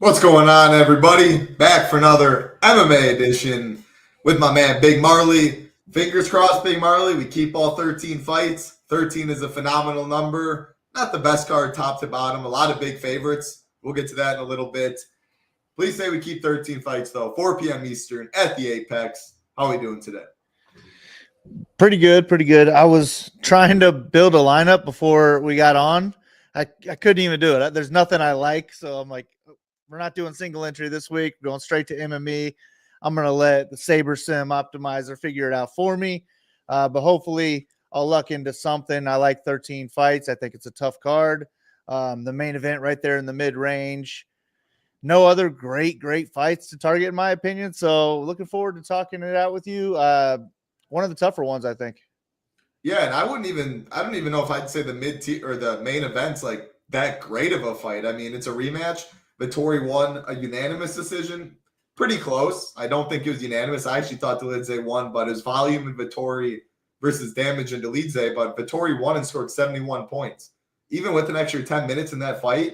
What's going on, everybody? Back for another MMA edition with my man Big Marley. Fingers crossed, Big Marley. We keep all 13 fights. 13 is a phenomenal number. Not the best card top to bottom. A lot of big favorites. We'll get to that in a little bit. Please say we keep 13 fights, though. 4 p.m. Eastern at the Apex. How are we doing today? Pretty good. I was trying to build a lineup before we got on. I couldn't even do it. There's nothing I like, so I'm like, we're not doing single entry this week. We're going straight to MME. I'm going to let the Saber Sim optimizer figure it out for me. But hopefully I'll luck into something. I like 13 fights. I think it's a tough card. The main event right there in the mid-range. No other great fights to target, in my opinion. So looking forward to talking it out with you. One of the tougher ones, I think. Yeah, and I don't even know if I'd say the mid-tier or the main event's like that great of a fight. I mean, it's a rematch. Vettori won a unanimous decision. Pretty close. I don't think it was unanimous. I actually thought Dolidze won, but it was volume and Vettori versus damage and Dolidze. But Vettori won and scored 71 points. Even with an extra 10 minutes in that fight,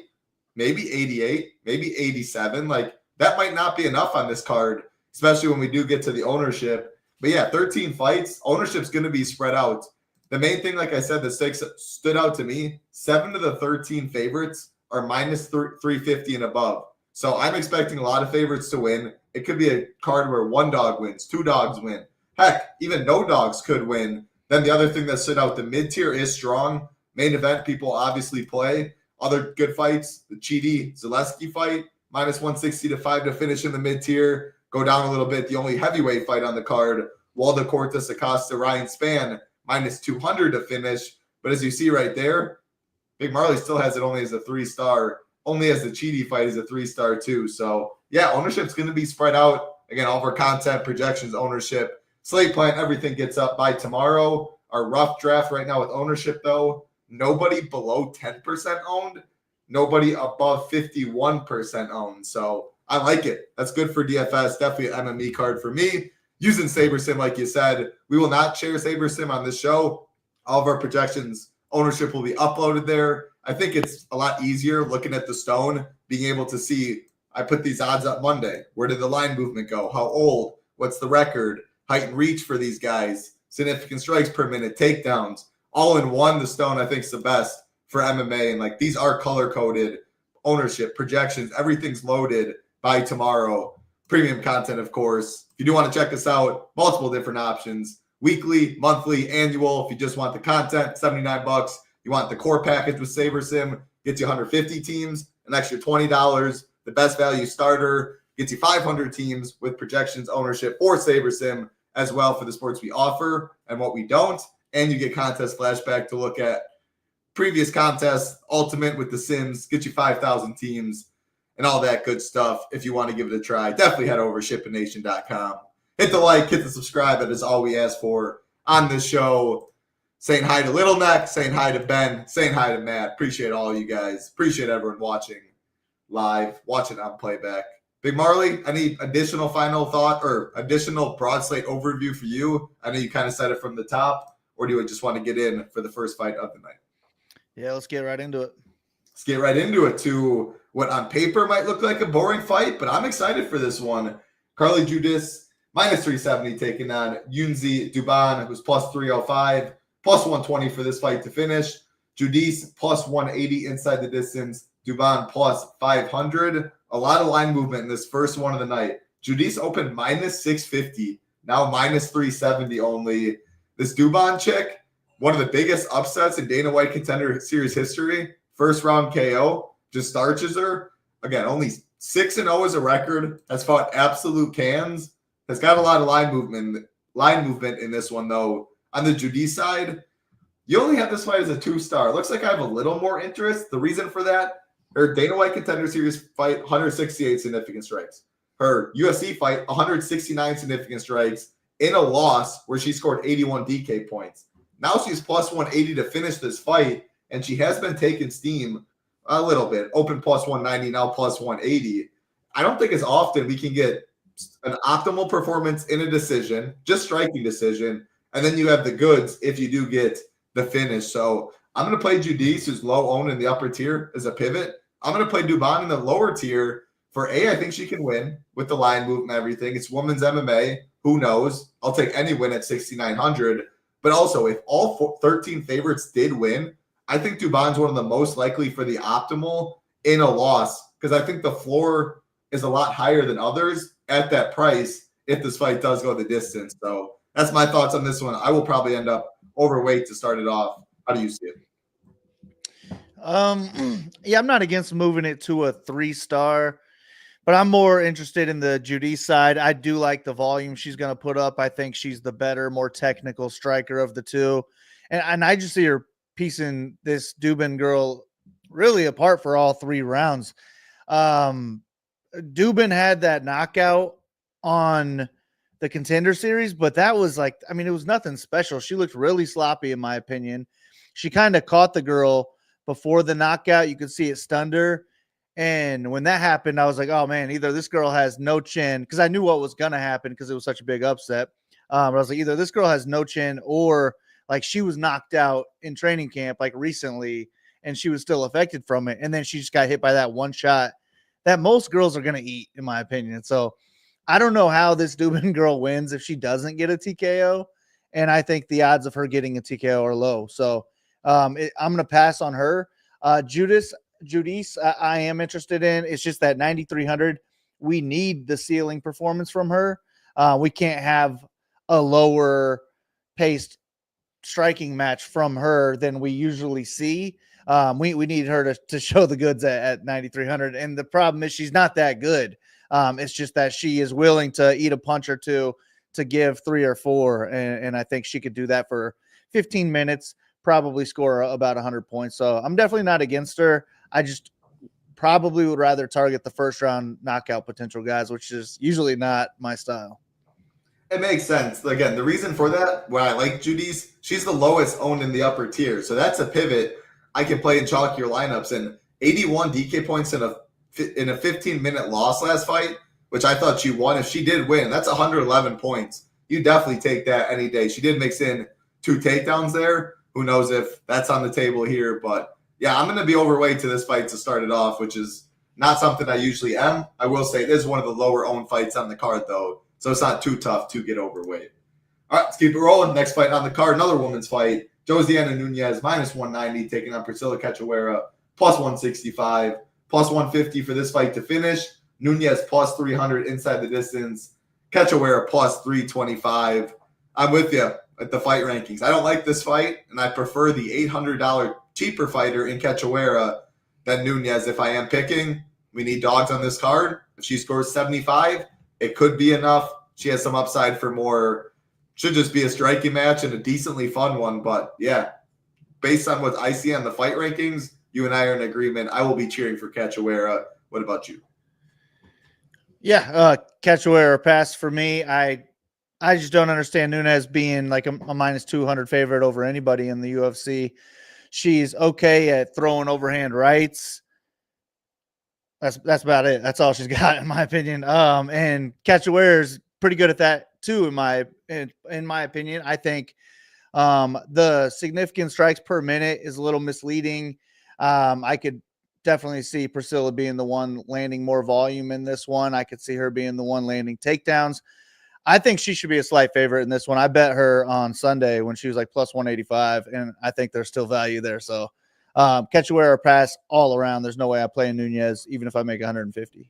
maybe 88, maybe 87. Like, that might not be enough on this card, especially when we do get to the ownership. But yeah, 13 fights. Ownership's going to be spread out. The main thing, like I said, the stakes stood out to me. 7 of the 13 favorites are minus 350 and above. So I'm expecting a lot of favorites to win. It could be a card where one dog wins, two dogs win. Heck, even no dogs could win. Then the other thing that stood out, the mid-tier is strong. Main event, people obviously play. Other good fights, the Zeleleski fight, minus 160 to 5 to finish in the mid-tier. Go down a little bit. The only heavyweight fight on the card, Waldo Cortes Acosta, Ryan Spann, minus 200 to finish. But as you see right there, Big Marley still has it only as a 3-star. Only as the Cheaty fight is a 3-star too. So, yeah, ownership's going to be spread out. Again, all of our content, projections, ownership, slate plan, everything gets up by tomorrow. Our rough draft right now with ownership, though, nobody below 10% owned. Nobody above 51% owned. So, I like it. That's good for DFS. Definitely an MME card for me. Using SaberSim, like you said, we will not share SaberSim on this show. All of our projections, ownership will be uploaded there. I think it's a lot easier looking at the stone, being able to see, I put these odds up Monday. Where did the line movement go? How old? What's the record? Height and reach for these guys? Significant strikes per minute, takedowns. All in one, the stone I think is the best for MMA. And like these are color-coded. Ownership, projections, everything's loaded by tomorrow. Premium content, of course. If you do want to check us out, multiple different options. Weekly, monthly, annual. If you just want the content, $79. You want the core package with SaberSim, gets you 150 teams, an extra $20. The best value starter gets you 500 teams with projections ownership for SaberSim as well for the sports we offer and what we don't. And you get contest flashback to look at previous contests, ultimate with the Sims, get you 5,000 teams and all that good stuff. If you want to give it a try, definitely head over to shippingnation.com. Hit the like, hit the subscribe. That is all we ask for on this show. Saying hi to Little Neck, saying hi to Ben, saying hi to Matt. Appreciate all you guys. Appreciate everyone watching live, watching on playback. Big Marley, any additional final thought or additional broad slate overview for you? I know you kind of said it from the top, or do you just want to get in for the first fight of the night? Yeah, let's get right into it. Let's get right into it to what on paper might look like a boring fight, but I'm excited for this one. Carly Judice, minus 370, taking on Yunzi Dubon, who's plus 305. Plus 120 for this fight to finish. Judice plus 180 inside the distance. Dubon plus 500. A lot of line movement in this first one of the night. Judice opened minus 650. Now minus 370 only. This Dubon chick, one of the biggest upsets in Dana White Contender Series history. First round KO. Just starches her. Again, only 6-0 as a record. Has fought absolute cans. Has got a lot of line movement in this one, though. On the Judice side, you only have this fight as a 2-star. Looks like I have a little more interest. The reason for that, her Dana White Contender Series fight, 168 significant strikes. Her UFC fight, 169 significant strikes in a loss where she scored 81 DK points. Now she's plus 180 to finish this fight, and she has been taking steam a little bit. Open plus 190, now plus 180. I don't think as often we can get an optimal performance in a decision, just striking decision, and then you have the goods if you do get the finish. So I'm going to play Judice, who's low owned in the upper tier as a pivot. I'm going to play Dubon in the lower tier For A, I think she can win with the line move and everything. It's women's MMA. Who knows? I'll take any win at 6,900. But also, if all 13 favorites did win, I think Dubon's one of the most likely for the optimal in a loss, because I think the floor is a lot higher than others at that price if this fight does go the distance. So that's my thoughts on this one. I will probably end up overweight to start it off. How do you see it? Yeah, I'm not against moving it to a 3-star, but I'm more interested in the Judice side. I do like the volume she's going to put up. I think she's the better, more technical striker of the two. And I just see her piecing this Dubon girl really apart for all 3 rounds. Dubon had that knockout on the Contender Series, but that was like, I mean, it was nothing special. She looked really sloppy, in my opinion. She kind of caught the girl before the knockout. You could see it stunned her. And when that happened, I was like, oh, man, either this girl has no chin, because I knew what was going to happen because it was such a big upset. But I was like, either this girl has no chin or like she was knocked out in training camp like recently and she was still affected from it. And then she just got hit by that one shot that most girls are going to eat, in my opinion. So I don't know how this Dubon girl wins if she doesn't get a TKO. And I think the odds of her getting a TKO are low. So I'm going to pass on her. Judice, I am interested in. It's just that 9,300. We need the ceiling performance from her. We can't have a lower paced striking match from her than we usually see. We need her to show the goods at 9,300. And the problem is she's not that good. It's just that she is willing to eat a punch or two to give 3 or 4. And I think she could do that for 15 minutes, probably score about 100 points. So I'm definitely not against her. I just probably would rather target the first round knockout potential guys, which is usually not my style. It makes sense. Again, the reason for that, why I like Judice, she's the lowest owned in the upper tier. So that's a pivot I can play in chalkier lineups. And 81 DK points in a 15-minute loss last fight, which I thought she won. If she did win, that's 111 points. You definitely take that any day. She did mix in 2 takedowns there. Who knows if that's on the table here, but yeah, I'm going to be overweight to this fight to start it off, which is not something I usually am. I will say this is one of the lower owned fights on the card, though, so it's not too tough to get overweight. All right, let's keep it rolling. Next fight on the card, another women's fight. Josiana Nunes, minus 190, taking on Priscilla Cachewara, plus 165, plus 150 for this fight to finish. Nunes plus 300 inside the distance. Cachewara plus 325. I'm with you at the fight rankings. I don't like this fight, and I prefer the $800 cheaper fighter in Cachewara than Nunes. If I am picking, we need dogs on this card. If she scores 75, it could be enough. She has some upside for more. Should just be a striking match and a decently fun one. But yeah, based on what I see on the fight rankings, you and I are in agreement. I will be cheering for Cachewara. What about you? Yeah, Cachewara pass for me. I just don't understand Nunes being like a minus 200 favorite over anybody in the UFC. She's okay at throwing overhand rights. That's about it. That's all she's got, in my opinion. And Cachewara is pretty good at that too, in my opinion. I think the significant strikes per minute is a little misleading. I could definitely see Priscilla being the one landing more volume in this one. I could see her being the one landing takedowns. I think she should be a slight favorite in this one. I bet her on Sunday when she was like plus 185, and I think there's still value there. So Cachewara pass all around. There's no way I play in Nunes, even if I make 150.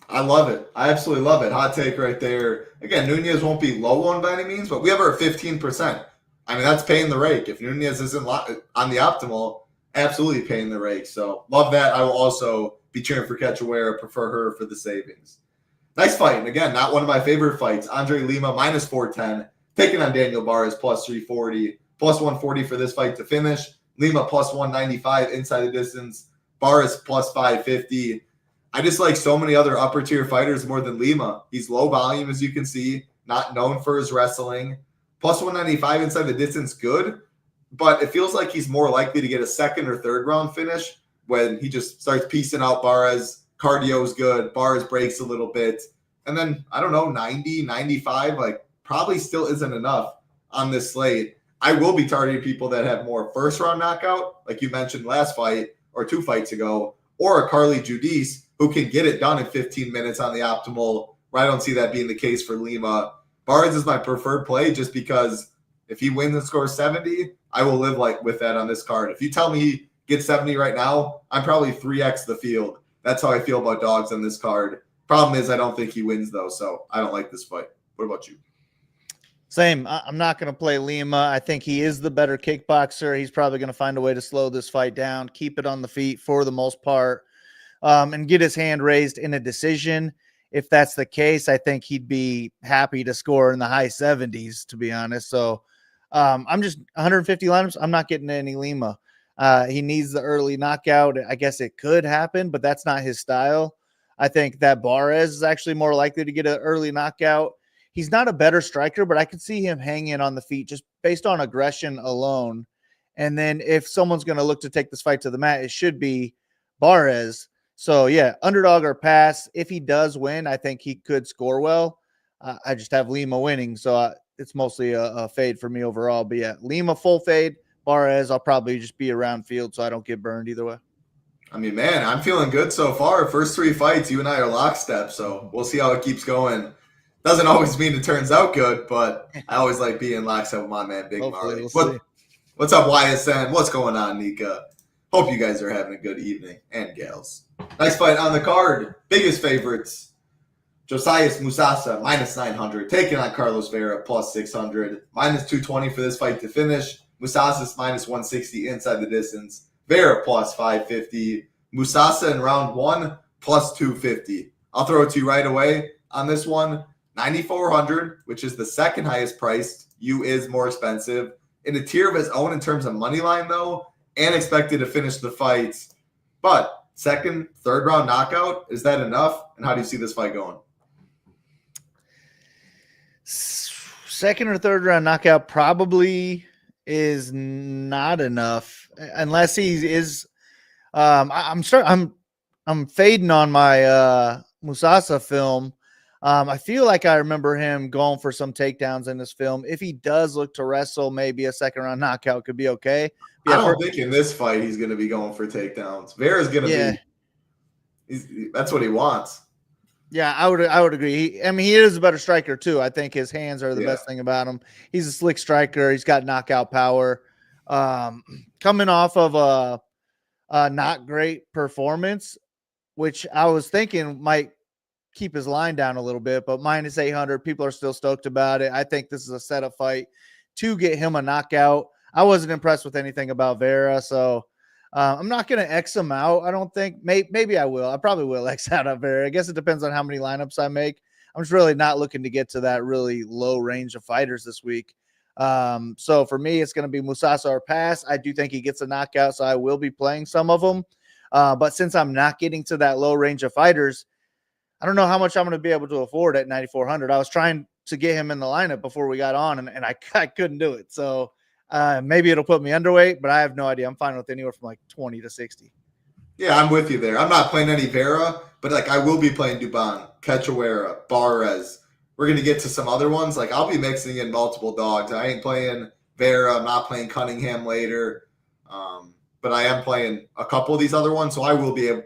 I love it. I absolutely love it. Hot take right there. Again, Nunes won't be low on by any means, but we have her at 15%. I mean, that's paying the rake. If Nunes isn't on the optimal, absolutely paying the rake. So love that. I will also be cheering for Cachewara, prefer her for the savings. Nice fight. And again, not one of my favorite fights. Andre Lima, minus 410, taking on Daniel Barz, plus 340, plus 140 for this fight to finish. Lima, plus 195 inside the distance. Barz, plus 550. I just like so many other upper tier fighters more than Lima. He's low volume, as you can see, not known for his wrestling. Plus 195 inside the distance, good. But it feels like he's more likely to get a second or third round finish when he just starts piecing out Barz. Cardio is good. Barz breaks a little bit. And then, I don't know, 90, 95, like probably still isn't enough on this slate. I will be targeting people that have more first round knockout, like you mentioned last fight or 2 fights ago, or a Carly Judice, who can get it done in 15 minutes on the optimal, where I don't see that being the case for Lima. Barz is my preferred play just because if he wins and scores 70, I will live with that on this card. If you tell me he gets 70 right now, I'm probably 3x the field. That's how I feel about dogs on this card. Problem is I don't think he wins, though, so I don't like this fight. What about you? Same. I'm not going to play Lima. I think he is the better kickboxer. He's probably going to find a way to slow this fight down, keep it on the feet for the most part, and get his hand raised in a decision. If that's the case, I think he'd be happy to score in the high 70s, to be honest. So I'm just 150 lineups. I'm not getting any Lima. He needs the early knockout. I guess it could happen, but that's not his style. I think that Barz is actually more likely to get an early knockout. He's not a better striker, but I could see him hanging on the feet just based on aggression alone. And then if someone's going to look to take this fight to the mat, it should be Barz. So, yeah, underdog or pass. If he does win, I think he could score well. I just have Lima winning, so it's mostly a fade for me overall. But, yeah, Lima full fade. Barz, I'll probably just be around field so I don't get burned either way. I mean, man, I'm feeling good so far. First 3 fights, you and I are lockstep, so we'll see how it keeps going. Doesn't always mean it turns out good, but I always like being lockstep with my man, Big Marley. What's up, YSN? What's going on, Nika? Hope you guys are having a good evening, and gals. Nice fight on the card. Biggest favorites. Josias Mousasa, minus 900. Taking on Carlos Vera, plus 600. Minus 220 for this fight to finish. Moussa's minus 160 inside the distance. Vera, plus 550. Mousasa in round 1, plus 250. I'll throw it to you right away on this one. 9,400, which is the second highest priced. You is more expensive. In a tier of his own in terms of money line, though, and expected to finish the fight. But second, third round knockout, is that enough? And how do you see this fight going? Second or third round knockout probably is not enough unless he is. I'm fading on my Mousasa film. I feel like I remember him going for some takedowns in this film. If he does look to wrestle, maybe a second round knockout could be okay. Yeah, I don't think in this fight he's going to be going for takedowns. Vera's going to be. That's what he wants. Yeah, I would agree. He is a better striker too. I think his hands are the best thing about him. He's a slick striker. He's got knockout power. Coming off of a not great performance, which I was thinking might keep his line down a little bit, but minus 800, people are still stoked about it. I think this is a setup fight to get him a knockout. I wasn't impressed with anything about Vera, so I'm not going to X him out. I don't think. Maybe I will. I probably will X out of Vera. I guess it depends on how many lineups I make. I'm just really not looking to get to that really low range of fighters this week. So for me, it's going to be Mousasa or pass. I do think he gets a knockout, so I will be playing some of them. But since I'm not getting to that low range of fighters, I don't know how much I'm going to be able to afford at 9,400. I was trying to get him in the lineup before we got on, and I couldn't do it. So maybe it'll put me underweight, but I have no idea. I'm fine with anywhere from like 20 to 60. Yeah, I'm with you there. I'm not playing any Vera, but I will be playing Dubon, Cachewara, Barz. We're going to get to some other ones. I'll be mixing in multiple dogs. I ain't playing Vera. I'm not playing Cunningham later. But I am playing a couple of these other ones, so I will be able.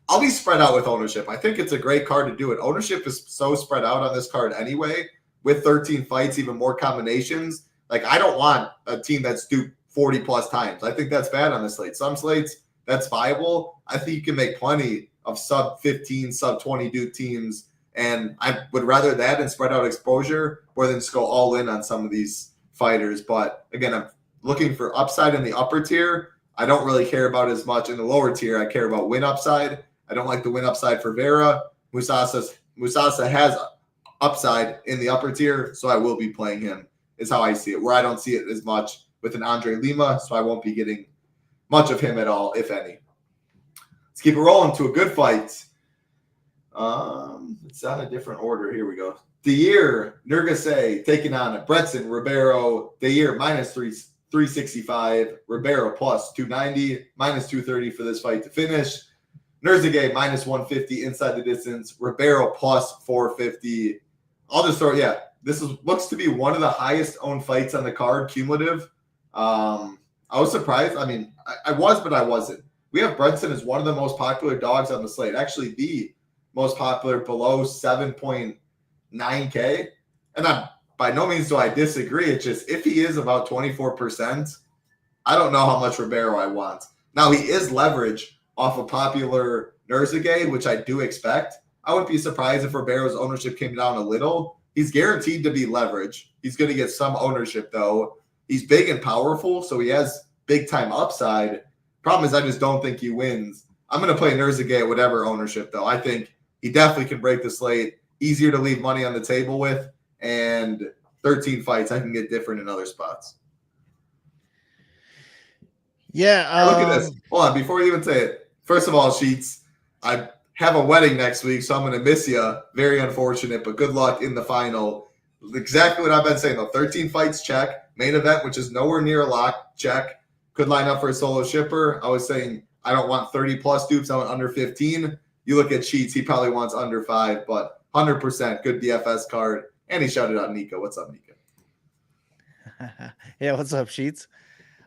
I'll be spread out with ownership. I think it's a great card to do it. Ownership is so spread out on this card anyway, with 13 fights, even more combinations. I don't want a team that's duped 40 plus times. I think that's bad on this slate. Some slates, that's viable. I think you can make plenty of sub 15, sub 20 dupe teams. And I would rather that and spread out exposure more than just go all in on some of these fighters. But again, I'm looking for upside in the upper tier. I don't really care about as much in the lower tier. I care about win upside. I don't like the win upside for Vera. Mousasa has upside in the upper tier, so I will be playing him, is how I see it, where I don't see it as much with an Andre Lima, so I won't be getting much of him at all, if any. Let's keep it rolling to a good fight. It's on a different order. Here we go. Deir Nurgay taking on Bretson Rivero. Deir minus 365. Rivero plus 290. Minus 230 for this fight to finish. Nurgay minus 150 inside the distance. Rivero plus 450. I'll just throw, this looks to be one of the highest owned fights on the card, cumulative. I was surprised. I was, but I wasn't. we have Brunson as one of the most popular dogs on the slate. Actually, the most popular below 7.9K. And by no means do I disagree. It's just if he is about 24%, I don't know how much Rivero I want. Now, he is leverage off a popular Nurgay, which I do expect. I wouldn't be surprised if Rivero's ownership came down a little. He's guaranteed to be leverage. He's going to get some ownership, though. He's big and powerful, so he has big-time upside. Problem is, I just don't think he wins. I'm going to play Nurgay at whatever ownership, though. I think he definitely can break the slate. Easier to leave money on the table with, and 13 fights, I can get different in other spots. Yeah. Look at this. Hold on. Before you even say it, first of all, Sheets, I have a wedding next week, so I'm going to miss you. Very unfortunate, but good luck in the final. Exactly what I've been saying, though. 13 fights, check. Main event, which is nowhere near a lock, check. Could line up for a solo shipper. I was saying I don't want 30-plus dupes. I want under 15. You look at Sheets, he probably wants under 5, but 100% good DFS card. And he shouted out Nico. What's up, Nico? Yeah, what's up, Sheets?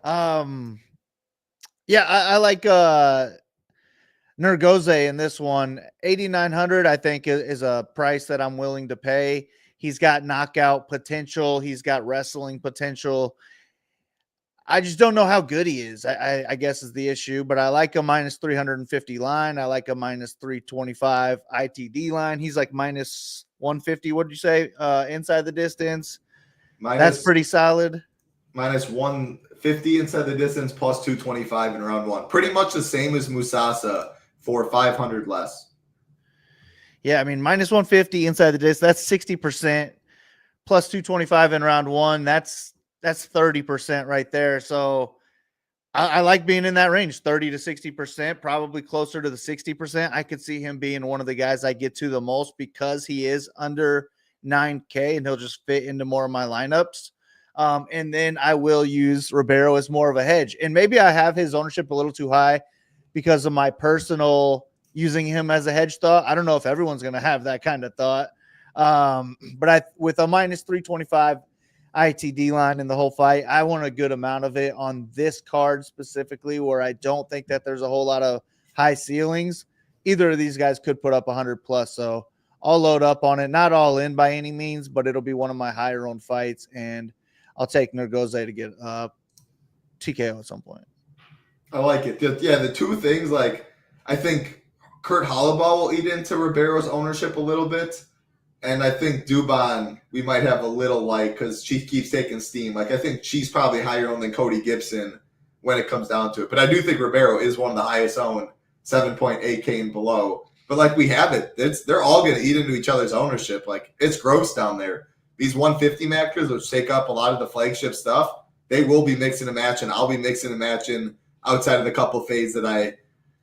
Yeah, I like Nurgay in this one. 8,900, I think, is a price that I'm willing to pay. He's got knockout potential. He's got wrestling potential. I just don't know how good he is, I guess is the issue. But I like a minus 350 line. I like a minus 325 ITD line. He's like minus 150. What did you say? Inside the distance. That's pretty solid. Minus 150 inside the distance, plus 225 in round 1. Pretty much the same as Mousasa for 500 less. Yeah, I mean, minus 150 inside the distance, that's 60%. Plus 225 in round 1, that's 30% right there. So I like being in that range, 30 to 60%, probably closer to the 60%. I could see him being one of the guys I get to the most because he is under 9K and he'll just fit into more of my lineups. And then I will use Rivero as more of a hedge. And maybe I have his ownership a little too high because of my personal using him as a hedge thought. I don't know if everyone's going to have that kind of thought. But with a minus 325 ITD line in the whole fight, I want a good amount of it on this card specifically, where I don't think that there's a whole lot of high ceilings. Either of these guys could put up 100 plus. So I'll load up on it. Not all in by any means, but it'll be one of my higher owned fights. And I'll take Nurgay to get TKO at some point. I like it. Yeah, the two things, like, I think Kurt Halabal will eat into Rivero's ownership a little bit. And I think Dubon, we might have a little like, because she keeps taking steam. Like, I think she's probably higher owned than Cody Gibson when it comes down to it. But I do think Rivero is one of the highest owned, 7.8K and below. But, like, we have it. They're all going to eat into each other's ownership. Like, it's gross down there. These 150 maxers, which take up a lot of the flagship stuff, they will be mixing a match, and I'll be mixing a match in outside of the couple fades that I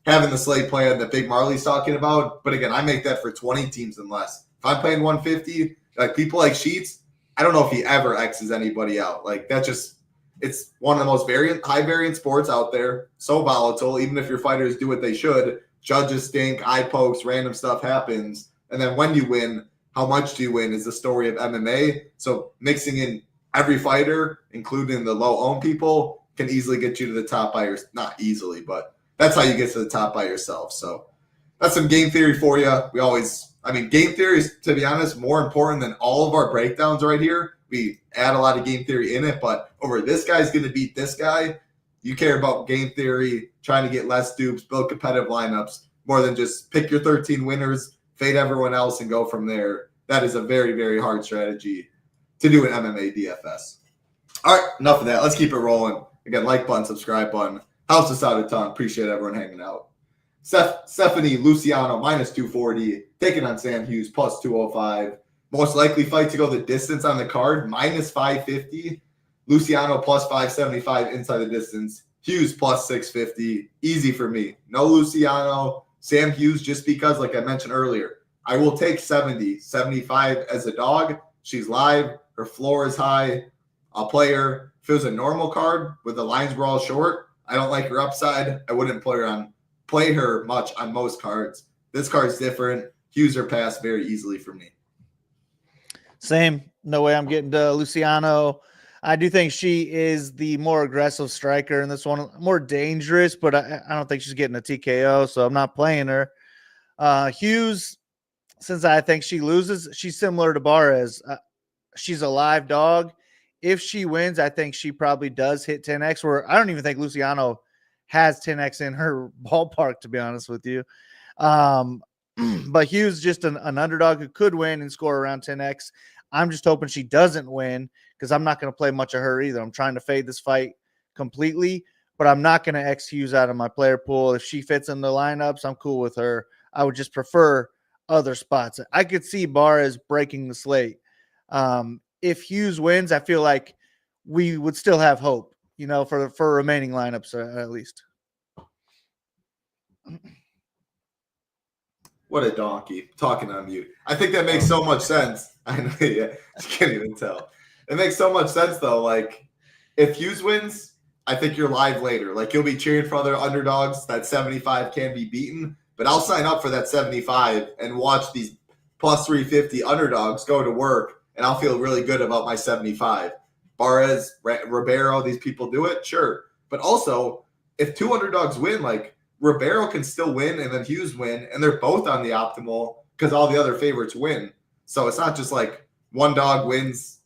have in the slate plan that Big Marley's talking about. But, again, I make that for 20 teams and less. If I'm playing 150, like people like Sheets, I don't know if he ever X's anybody out. Like, that just – it's one of the most high variant sports out there, so volatile. Even if your fighters do what they should, judges stink, eye pokes, random stuff happens. And then when you win – how much do you win is the story of MMA. So mixing in every fighter, including the low-owned people, can easily get you to the top by yourself. Not easily, but that's how you get to the top by yourself. So that's some game theory for you. Game theory is, to be honest, more important than all of our breakdowns right here. We add a lot of game theory in it, but over this guy's going to beat this guy, you care about game theory, trying to get less dupes, build competitive lineups, more than just pick your 13 winners, fade everyone else, and go from there. That is a very, very hard strategy to do in MMA DFS. All right, enough of that. Let's keep it rolling. Again, like button, subscribe button. Helps us out a ton. Appreciate everyone hanging out. Stephanie Luciano, minus 240. Taking on Sam Hughes, plus 205. Most likely fight to go the distance on the card, minus 550. Luciano, plus 575 inside the distance. Hughes, plus 650. Easy for me. No Luciano. Sam Hughes, just because, like I mentioned earlier, I will take 70, 75 as a dog. She's live. Her floor is high. I'll play her. If it was a normal card where the lines were all short, I don't like her upside. I wouldn't play her much on most cards. This card's different. Hughes or pass very easily for me. Same. No way I'm getting to Luciano. I do think she is the more aggressive striker in this one, more dangerous, but I don't think she's getting a TKO, so I'm not playing her. Hughes, since I think she loses, she's similar to Barz. She's a live dog. If she wins, I think she probably does hit 10x, where I don't even think Luciano has 10x in her ballpark, to be honest with you. But Hughes just an underdog who could win and score around 10x. I'm just hoping she doesn't win because I'm not going to play much of her either. I'm trying to fade this fight completely, but I'm not going to X Hughes out of my player pool. If she fits in the lineups, I'm cool with her. I would just prefer other spots. I could see Barz breaking the slate. If Hughes wins, I feel like we would still have hope, for remaining lineups at least. What a donkey. Talking on mute. I think that makes so much sense. I know, yeah. I can't even tell. It makes so much sense, though. Like, if Hughes wins, I think you're live later. Like, you'll be cheering for other underdogs. That 75 can be beaten. But I'll sign up for that 75 and watch these plus 350 underdogs go to work, and I'll feel really good about my 75. Barz, Rivero, these people do it? Sure. But also, if two underdogs win, like, Rivero can still win and then Hughes win, and they're both on the optimal because all the other favorites win. So it's not just like one dog wins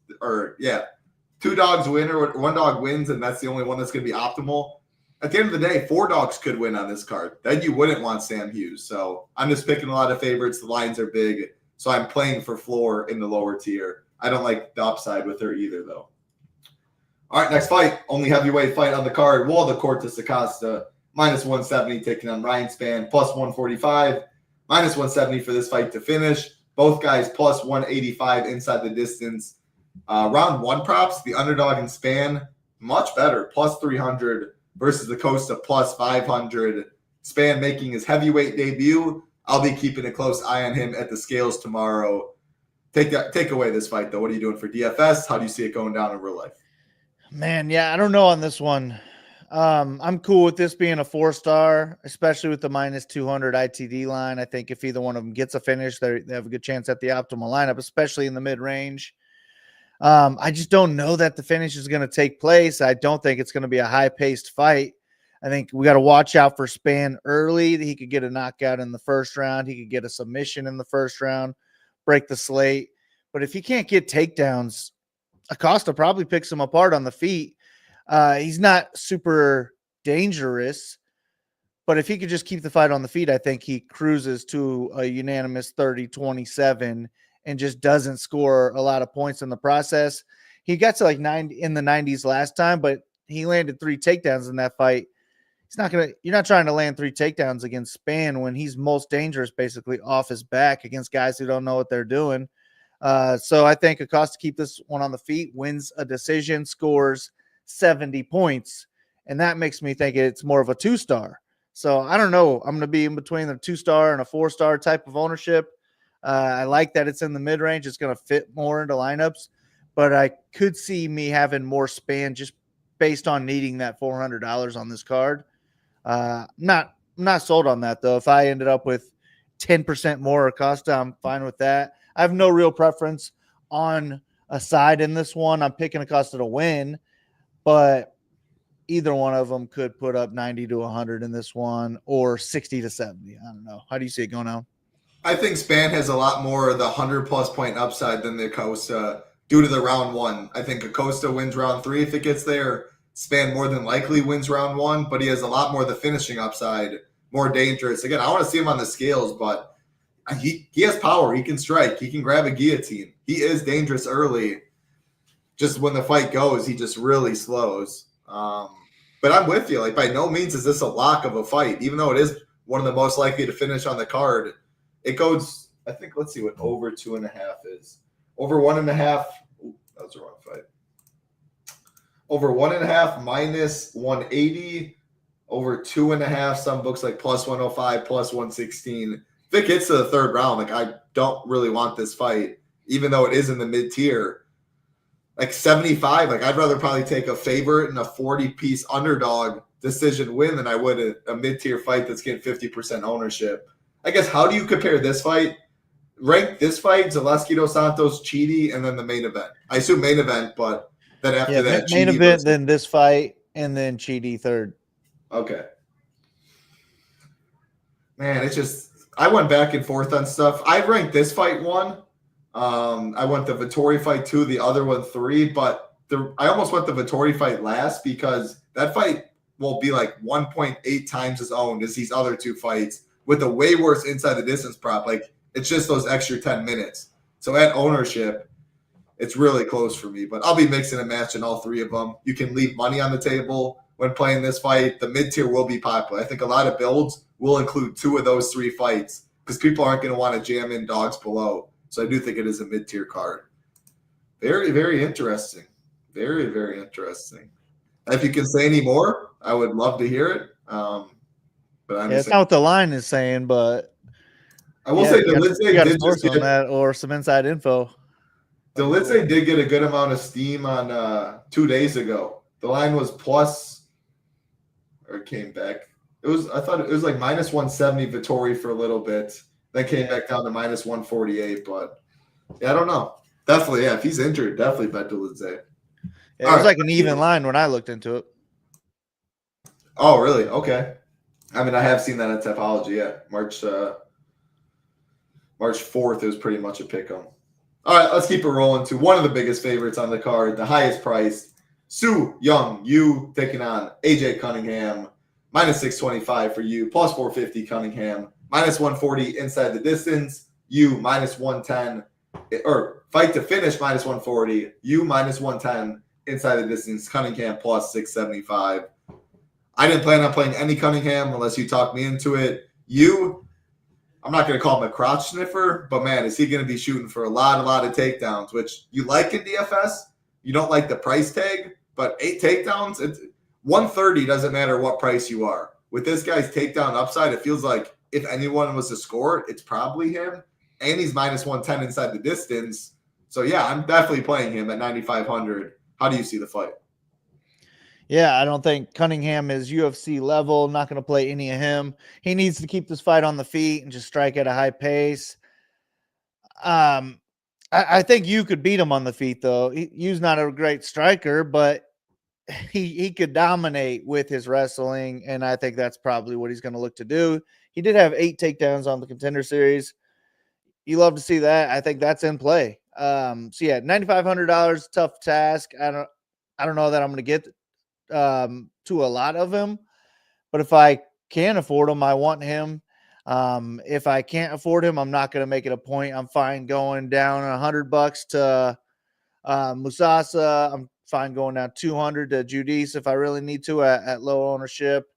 two dogs win or one dog wins and that's the only one that's going to be optimal. At the end of the day, 4 dogs could win on this card. Then you wouldn't want Sam Hughes. So I'm just picking a lot of favorites. The lines are big. So I'm playing for floor in the lower tier. I don't like the upside with her either, though. All right, next fight. Only heavyweight fight on the card. Waldo Cortes Acosta. Minus 170 taking on Ryan Spann, plus 145. Minus 170 for this fight to finish. Both guys plus 185 inside the distance. Round 1 props, the underdog in Spann, much better, plus 300 versus the Costa plus 500. Spann making his heavyweight debut. I'll be keeping a close eye on him at the scales tomorrow. Take away this fight, though. What are you doing for DFS? How do you see it going down in real life? Man, yeah, I don't know on this one. I'm cool with this being a 4-star, especially with the minus 200 ITD line. I think if either one of them gets a finish, they have a good chance at the optimal lineup, especially in the mid-range. I just don't know that the finish is going to take place. I don't think it's going to be a high-paced fight. I think we got to watch out for Spann early. He could get a knockout in the first round. He could get a submission in the first round, break the slate. But if he can't get takedowns, Acosta probably picks him apart on the feet. He's not super dangerous, but if he could just keep the fight on the feet, I think he cruises to a unanimous 30-27 and just doesn't score a lot of points in the process. He got to like 90 in the 90s last time, but he landed 3 takedowns in that fight. You're not trying to land 3 takedowns against Spann when he's most dangerous, basically off his back against guys who don't know what they're doing. So I think Acosta keep this one on the feet, wins a decision, scores 70 points, and that makes me think it's more of a 2-star. So I don't know. I'm going to be in between a 2-star and a 4-star type of ownership. I like that it's in the mid-range. It's going to fit more into lineups, but I could see me having more Spann just based on needing that $400 on this card. Not sold on that, though. If I ended up with 10% more Acosta, I'm fine with that. I have no real preference on a side in this one. I'm picking Acosta to win, but either one of them could put up 90 to 100 in this one or 60 to 70. I don't know. How do you see it going on? I think Spann has a lot more of the 100-plus point upside than the Acosta due to the round 1. I think Acosta wins round 3 if it gets there. Spann more than likely wins round 1, but he has a lot more of the finishing upside, more dangerous. Again, I want to see him on the scales, but he has power. He can strike. He can grab a guillotine. He is dangerous early. Just when the fight goes, he just really slows. But I'm with you. Like, by no means is this a lock of a fight, even though it is one of the most likely to finish on the card. It goes, I think, let's see what over 2.5 is. Over 1.5. That was the wrong fight. Over 1.5 minus 180. Over 2.5. Some books like plus 105, plus 116. If it gets to the third round, like, I don't really want this fight, even though it is in the mid tier. Like 75, like I'd rather probably take a favorite and a 40-piece underdog decision win than I would a mid-tier fight that's getting 50% ownership. I guess, how do you compare this fight? Rank this fight, Zeleleski, Dos Santos, Chidi, and then the main event. I assume main event, but Then after that, main Chidi event, versus- then this fight, and then Chidi third. Okay. Man, it's just I went back and forth on stuff. I ranked this fight 1. I went the Vettori fight 2, the other one 3, but I almost went the Vettori fight last because that fight will be like 1.8 times as owned as these other 2 fights with a way worse inside the distance prop. Like it's just those extra 10 minutes. So at ownership, it's really close for me. But I'll be mixing and matching all 3 of them. You can leave money on the table when playing this fight. The mid-tier will be popular. I think a lot of builds will include 2 of those 3 fights because people aren't going to want to jam in dogs below. So I do think it is a mid-tier card. Very, very interesting. Very, very interesting. If you can say any more, I would love to hear it. But It's not what the line is saying, but I will say Dolidze did just get on that or some inside info. Dolidze did get a good amount of steam on 2 days ago. The line was plus, or it came back. I thought it was like minus 170 Vettori for a little bit. Then came back down to minus 148. But yeah, I don't know. Definitely, yeah. If he's injured, definitely bet Dolidze. It was like an even line when I looked into it. Oh, really? Okay. I mean, I have seen that on Topology. Yeah, March 4th is pretty much a pick 'em. All right, let's keep it rolling to one of the biggest favorites on the card, the highest priced. Su Young, you taking on AJ Cunningham, minus 625 for you, plus 450 Cunningham, minus 140 inside the distance, you minus 110, or fight to finish minus 140, you minus 110 inside the distance, Cunningham plus 675. I didn't plan on playing any Cunningham unless you talked me into it. I'm not going to call him a crotch sniffer, but man, is he going to be shooting for a lot of takedowns, which you like in DFS. You don't like the price tag, but 8 takedowns, 130 doesn't matter what price you are. With this guy's takedown upside, it feels like if anyone was to score it, it's probably him. And he's minus 110 inside the distance. So yeah, I'm definitely playing him at 9,500. How do you see the fight? Yeah, I don't think Cunningham is UFC level. Not going to play any of him. He needs to keep this fight on the feet and just strike at a high pace. I think you could beat him on the feet, though. He's not a great striker, but he could dominate with his wrestling, and I think that's probably what he's going to look to do. He did have 8 takedowns on the Contender Series. You love to see that. I think that's in play. So yeah, $9,500, tough task. I don't know that I'm going to get to a lot of him, but if I can afford him, I want him. If I can't afford him, I'm not going to make it a point. I'm fine going down $100 to Mousasa. I'm fine going down 200 to Judice if I really need to at low ownership.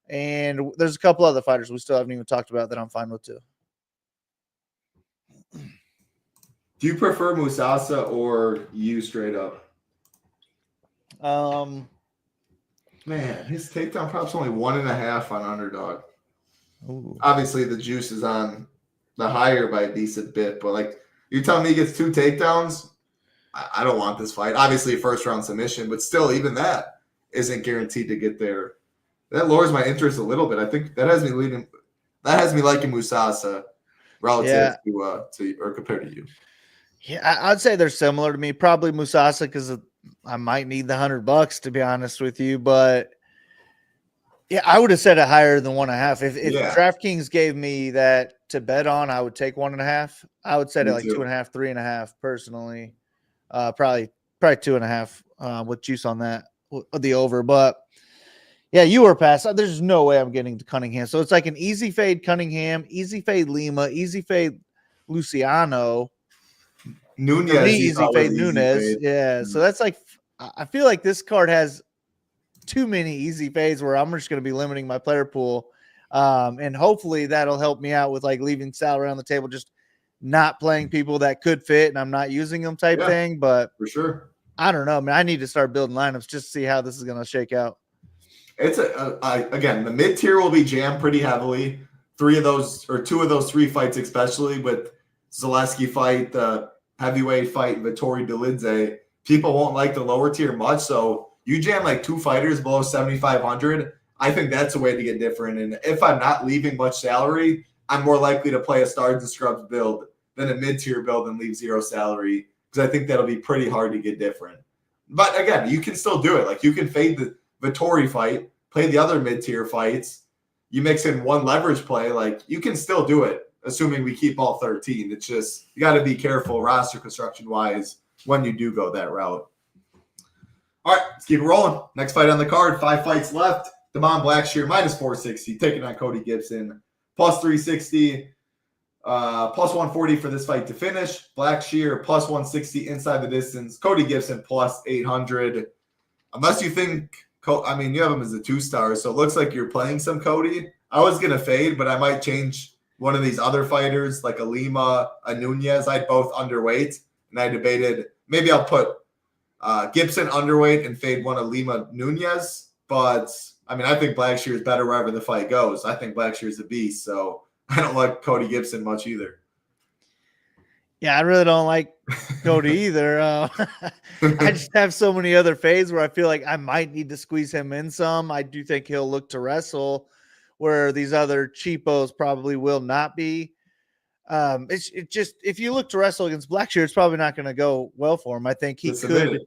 And there's a couple other fighters we still haven't even talked about that I'm fine with too. Do you prefer Mousasa or you straight up? Man, his takedown prop's only 1.5 on underdog. Ooh. Obviously, the juice is on the higher by a decent bit, but like you're telling me he gets 2 takedowns? I don't want this fight. Obviously, a first round submission, but still, even that isn't guaranteed to get there. That lowers my interest a little bit. I think that has me leading. That has me liking Mousasa relative to or compared to you. Yeah, I'd say they're similar to me. Probably Mousasa because I might need the $100 to be honest with you, but yeah, I would have said it higher than 1.5. If DraftKings gave me that to bet on, I would take 1.5. I would set it like 2.5, 3.5 personally. Probably 2.5 with juice on that, the over. But yeah, you were past. There's no way I'm getting to Cunningham. So it's like an easy fade Cunningham, easy fade Lima, easy fade Luciano. Nunes, easy fade Nunes. Yeah. So that's like, I feel like this card has too many easy fades where I'm just going to be limiting my player pool. And hopefully that'll help me out with like leaving salary on the table, just not playing people that could fit and I'm not using them type thing. But for sure, I don't know, man. I need to start building lineups just to see how this is going to shake out. It's again, the mid tier will be jammed pretty heavily. 2 of those 3 fights, especially with Zeleleski fight, the heavyweight fight, Vettori Dolidze. People won't like the lower tier much, so you jam like 2 fighters below 7,500. I think that's a way to get different. And if I'm not leaving much salary, I'm more likely to play a Stars and Scrubs build than a mid-tier build and leave 0 salary because I think that'll be pretty hard to get different. But again, you can still do it. Like you can fade the Vettori fight, play the other mid-tier fights. You mix in one leverage play, like you can still do it, assuming we keep all 13. It's just you got to be careful roster construction wise when you do go that route. All right, let's keep it rolling. Next fight on the card, 5 fights left. Dubon Blackshere minus 460, taking on Cody Gibson, plus 360, plus 140 for this fight to finish. Blackshere plus 160 inside the distance. Cody Gibson plus 800. Unless you think, I mean, you have him as a 2-star, so it looks like you're playing some Cody. I was going to fade, but I might change one of these other fighters, like a Lima, a Nunes. I had both underweight, and I debated maybe I'll put Gibson underweight and fade one of Lima Nunes. But, I mean, I think Blackshere is better wherever the fight goes. I think Blackshere is a beast, so I don't like Cody Gibson much either. Yeah, I really don't like Cody either. I just have so many other fades where I feel like I might need to squeeze him in some. I do think he'll look to wrestle where these other cheapos probably will not be. It just, if you look to wrestle against Blackshere, it's probably not going to go well for him. I think he could.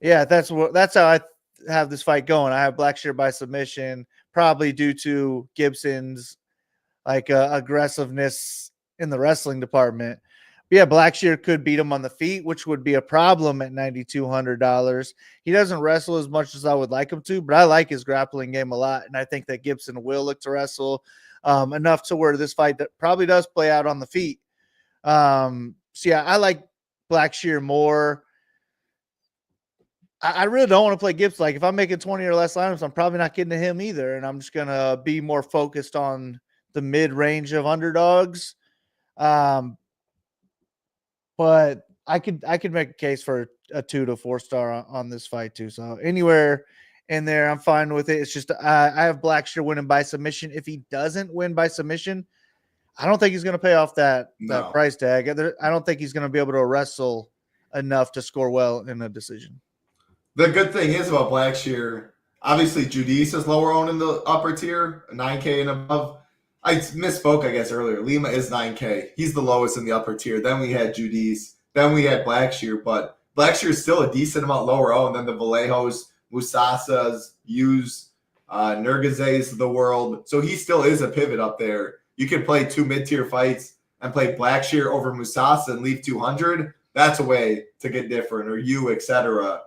Yeah, that's how I have this fight going. I have Blackshere by submission, probably due to Gibson's aggressiveness in the wrestling department. But yeah, Blackshere could beat him on the feet, which would be a problem at $9,200. He doesn't wrestle as much as I would like him to, but I like his grappling game a lot, and I think that Gibson will look to wrestle enough to where this fight that probably does play out on the feet. So yeah, I like Blackshere more. I really don't want to play Gibson. Like if I'm making 20 or less lineups, I'm probably not getting to him either, and I'm just gonna be more focused on the mid range of underdogs. But I could make a case for a 2 to 4-star on this fight too. So anywhere in there, I'm fine with it. It's just I have Blackshere winning by submission. If he doesn't win by submission, I don't think he's going to pay off that price tag. I don't think he's going to be able to wrestle enough to score well in a decision. The good thing is about Blackshere, obviously Judice is lower owned in the upper tier, 9K and above. I misspoke, I guess, earlier. Lima is 9K. He's the lowest in the upper tier. Then we had Judice. Then we had Blackshere. But Blackshere is still a decent amount lower owned than the Vallejos, Mousasas, Hughes, Nurgay's of the world. So he still is a pivot up there. You can play 2 mid-tier fights and play Blackshere over Mousasa and leave 200. That's a way to get different, or you, etc.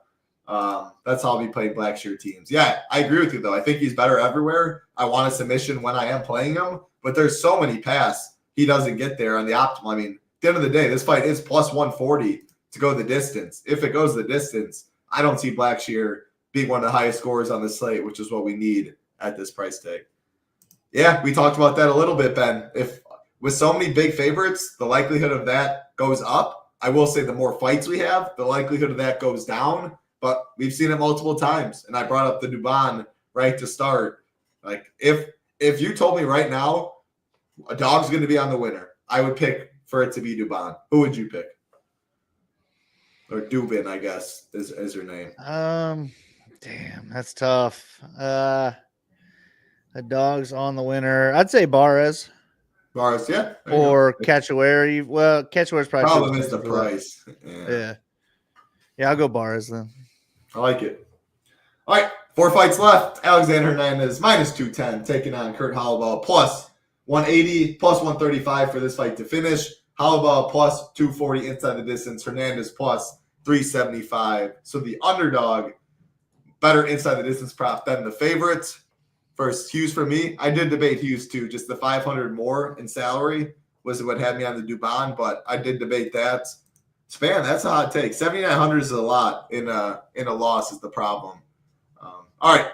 That's how we play Blackshere teams. Yeah, I agree with you, though. I think he's better everywhere. I want a submission when I am playing him, but there's so many paths he doesn't get there on the optimal. I mean, at the end of the day, this fight is plus 140 to go the distance. If it goes the distance, I don't see Blackshere being one of the highest scorers on the slate, which is what we need at this price tag. Yeah, we talked about that a little bit, Ben. If with so many big favorites, the likelihood of that goes up. I will say the more fights we have, the likelihood of that goes down. But we've seen it multiple times, and I brought up the Dubon right to start. Like if you told me right now a dog's going to be on the winner, I would pick for it to be Dubon. Who would you pick? Or Dubon, I guess, is her name. Damn, that's tough. The dog's on the winner. I'd say Barz. Barz, yeah. Or Cachewara. Well, Cachewara's probably. Problem is the price. Yeah, I'll go Barz then. I like it. All right, 4 fights left. Alexander Hernandez minus 210 taking on Kurt Halabal plus 180 plus 135 for this fight to finish. Halabal plus 240 inside the distance. Hernandez plus 375. So the underdog, better inside the distance prop than the favorite. First, Hughes for me. I did debate Hughes too. Just the 500 more in salary was what had me on the Dubon, but I did debate that. Span, that's a hot take. 7,900 is a lot in a loss is the problem. All right,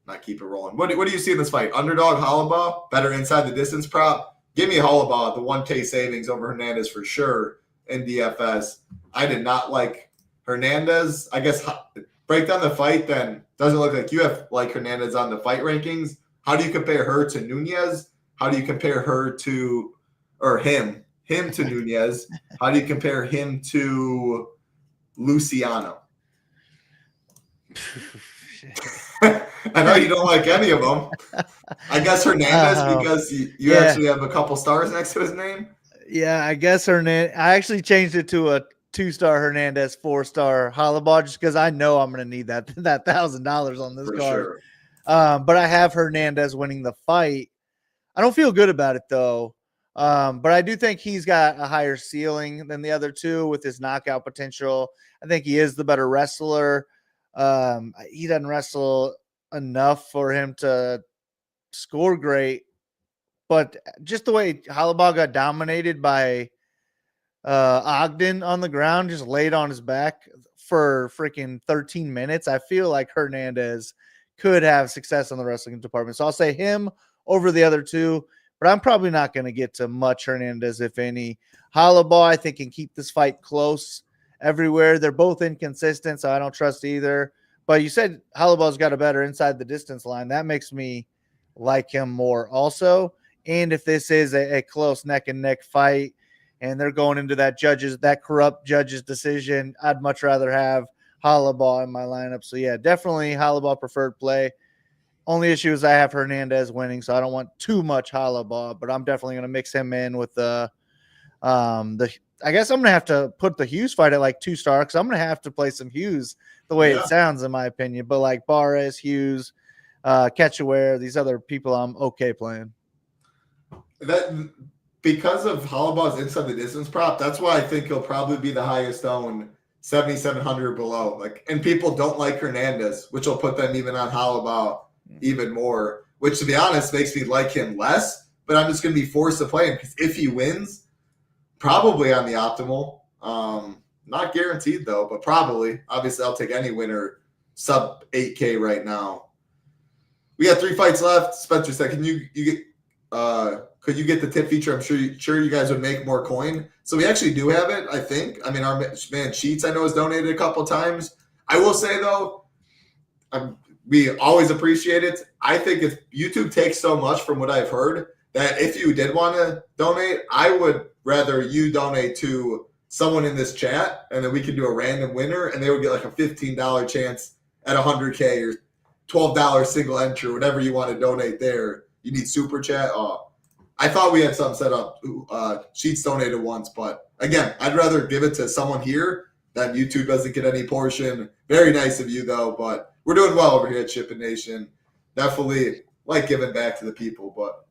not keep it rolling. What do you see in this fight? Underdog Halabal, better inside the distance prop. Give me Halabal, the 1K savings over Hernandez for sure in DFS. I did not like Hernandez. I guess break down the fight, then doesn't look like you have like Hernandez on the fight rankings. How do you compare her to Nunes? How do you compare her to, or him to Nunes? How do you compare him to Luciano? I know you don't like any of them. I guess Hernandez because you actually have a couple stars next to his name. Yeah, I guess Hernandez. I actually changed it to a 2-star Hernandez, 4-star Halabal, just because I know I'm going to need that $1,000 on this For card. sure. But I have Hernandez winning the fight. I don't feel good about it though. But I do think he's got a higher ceiling than the other two with his knockout potential. I think he is the better wrestler. He doesn't wrestle enough for him to score great, but just the way Halabal got dominated by Ogden on the ground, just laid on his back for freaking 13 minutes, I feel like Hernandez could have success in the wrestling department. So I'll say him over the other two, but I'm probably not going to get to much Hernandez, if any. Halabal, I think, can keep this fight close everywhere. They're both inconsistent, so I don't trust either. But you said Halabal's got a better inside the distance line. That makes me like him more also. And if this is a close neck and neck fight and they're going into that corrupt judge's decision, I'd much rather have Halabal in my lineup. So yeah, definitely Halabal preferred play. Only issue is I have Hernandez winning, so I don't want too much Halabal, but I'm definitely going to mix him in with the I guess I'm going to have to put the Hughes fight at like 2-star because I'm going to have to play some Hughes the way it sounds, in my opinion. But like Barz, Hughes, Cachewara, these other people I'm okay playing. That because of Halabal's inside the distance prop, that's why I think he'll probably be the highest owned 7,700 below. Like, and people don't like Hernandez, which will put them even on Halabal even more, which to be honest makes me like him less, but I'm just going to be forced to play him because if he wins, probably on the optimal. Not guaranteed though, but probably. Obviously, I'll take any winner sub 8K right now. We got 3 fights left. Spencer said, could you get the tip feature? I'm sure you guys would make more coin. So we actually do have it, I think. I mean, our man Sheets, I know, has donated a couple times. I will say though, we always appreciate it. I think YouTube takes so much from what I've heard that if you did want to donate, I would rather you donate to someone in this chat, and then we can do a random winner, and they would get like a $15 chance at 100K or $12 single entry, whatever you want to donate there. You need super chat. Oh, I thought we had something set up. Sheets donated once, but again, I'd rather give it to someone here that YouTube doesn't get any portion. Very nice of you though, but we're doing well over here at Shipping Nation. Definitely like giving back to the people, but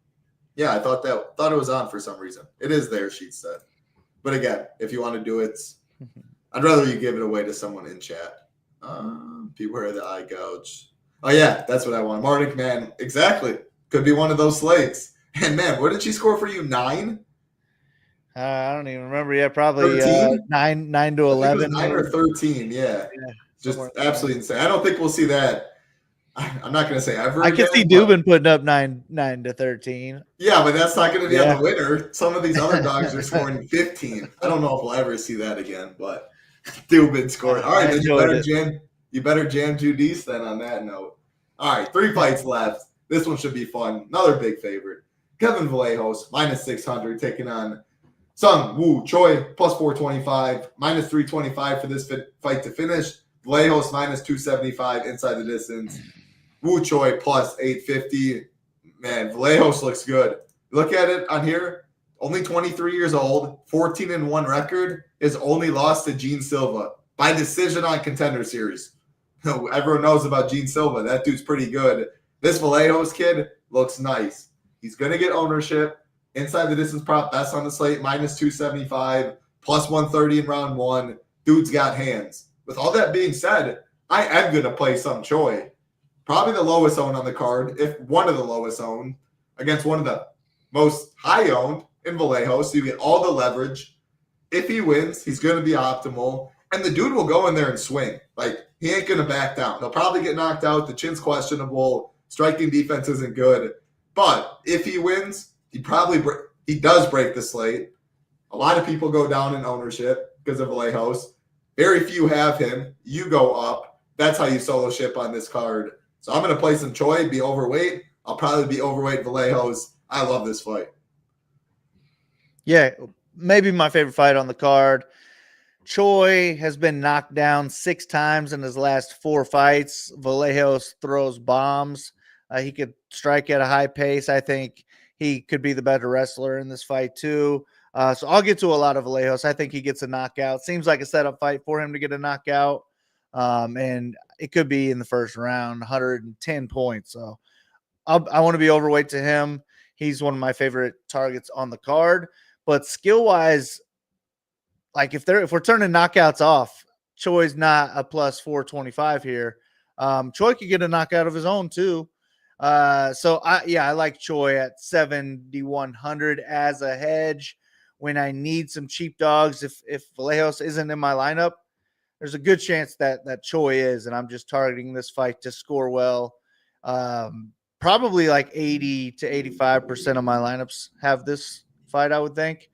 yeah, I thought it was on for some reason. It is there, Sheets said. But again, if you want to do it, I'd rather you give it away to someone in chat. Beware the eye gouge. Oh yeah, that's what I want. Marnik, man, exactly. Could be one of those slates. And man, what did she score for you? 9? I don't even remember yet. Probably 9 to 11. 9 or 13. Yeah. Just absolutely insane. I don't think we'll see that. I'm not going to say ever. I can see Dubon putting up 9 to 13. Yeah, but that's not going to be on the winner. Some of these other dogs are scoring 15. I don't know if we'll ever see that again, but Dubon scoring. All right, then you better jam Judice then on that note. All right, 3 fights left. This one should be fun. Another big favorite. Kevin Vallejos, -600, taking on Sung Woo Choy, +425, -325 for this fight to finish. Vallejos, -275 inside the distance. Woo Choy, +850. Man, Vallejos looks good. Look at it on here. Only 23 years old, 14-1 record. His only loss to Gene Silva by decision on Contender Series. Everyone knows about Gene Silva. That dude's pretty good. This Vallejos kid looks nice. He's going to get ownership. Inside the distance prop, best on the slate, -275, +130 in round 1. Dude's got hands. With all that being said, I am going to play some Choy. Probably the lowest owned on the card, if one of the lowest owned, against one of the most high owned in Vallejo. So you get all the leverage. If he wins, he's going to be optimal. And the dude will go in there and swing. Like, he ain't going to back down. He'll probably get knocked out. The chin's questionable. Striking defense isn't good. But if he wins, he does break the slate. A lot of people go down in ownership because of Vallejos. Very few have him. You go up. That's how you solo ship on this card. So I'm going to play some Choy, be overweight. I'll probably be overweight Vallejos. I love this fight. Yeah, maybe my favorite fight on the card. Choy has been knocked down 6 times in his last 4 fights. Vallejos throws bombs. He could strike at a high pace. I think he could be the better wrestler in this fight too. So I'll get to a lot of Vallejos. I think he gets a knockout. Seems like a setup fight for him to get a knockout. And it could be in the first round, 110 points. So I want to be overweight to him. He's one of my favorite targets on the card. But skill-wise, like if we're turning knockouts off, Choy's not a plus 425 here. Choy could get a knockout of his own too. So I like Choy at 7,100 as a hedge when I need some cheap dogs. If Vallejos isn't in my lineup, there's a good chance that Choy is, and I'm just targeting this fight to score well. Probably like 80 to 85% of my lineups have this fight, I would think.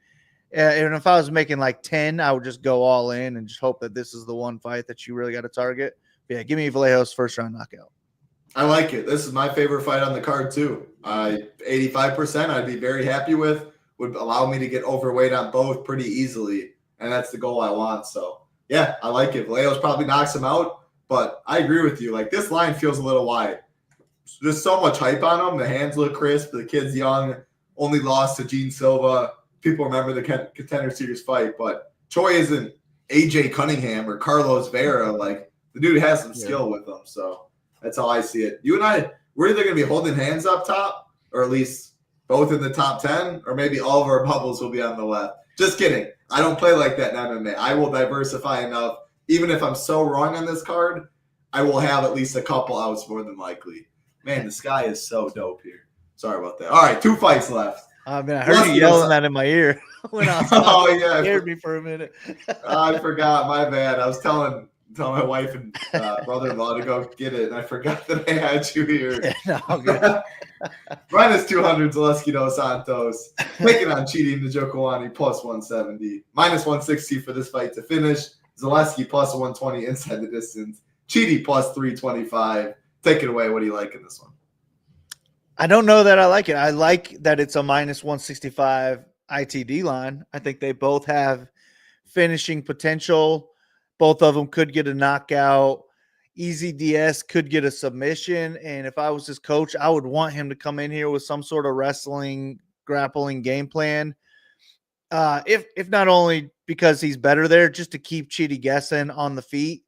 And if I was making like 10, I would just go all in and just hope that this is the one fight that you really got to target. But yeah, give me Vallejos first round knockout. I like it. This is my favorite fight on the card too. 85% I'd be very happy with. Would allow me to get overweight on both pretty easily. And that's the goal I want. So yeah, I like it. Vallejos probably knocks him out, but I agree with you. Like this line feels a little wide. There's so much hype on him. The hands look crisp. The kid's young. Only lost to Gene Silva. People remember the Contender Series fight, but Choy isn't AJ Cunningham or Carlos Vera. Like the dude has some skill with him. So that's how I see it. You and I, we're either going to be holding hands up top, or at least both in the top 10, or maybe all of our bubbles will be on the left. Just kidding. I don't play like that in MMA. I will diversify enough. Even if I'm so wrong on this card, I will have at least a couple outs more than likely. Man, the sky is so dope here. Sorry about that. All right, 2 fights left. I heard you yelling that in my ear when I was oh yeah, scared me for a minute. I forgot. My bad. I was telling my wife and brother-in-law to go get it, and I forgot that I had you here. No, Minus 200, Zeleleski dos Santos. Taking on cheating the Jokoani plus 170. Minus 160 for this fight to finish. Zeleleski plus 120 inside the distance. Cheaty plus 325. Take it away. What do you like in this one? I don't know that I like it. I like that it's a minus 165 ITD line. I think they both have finishing potential. Both of them could get a knockout. Easy DS could get a submission. And if I was his coach, I would want him to come in here with some sort of wrestling, grappling game plan. If not only because he's better there, just to keep Cheaty guessing on the feet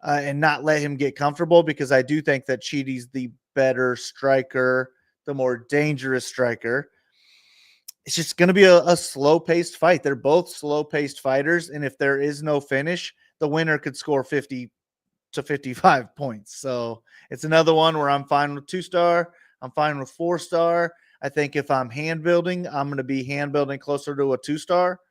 and not let him get comfortable, because I do think that Cheaty's the better striker, the more dangerous striker. It's just going to be a slow-paced fight. They're both slow-paced fighters, and if there is no finish, the winner could score 50 to 55 points. So it's another one where I'm fine with 2-star. I'm fine with 4-star. I think if I'm hand building, I'm going to be hand building closer to a 2-star.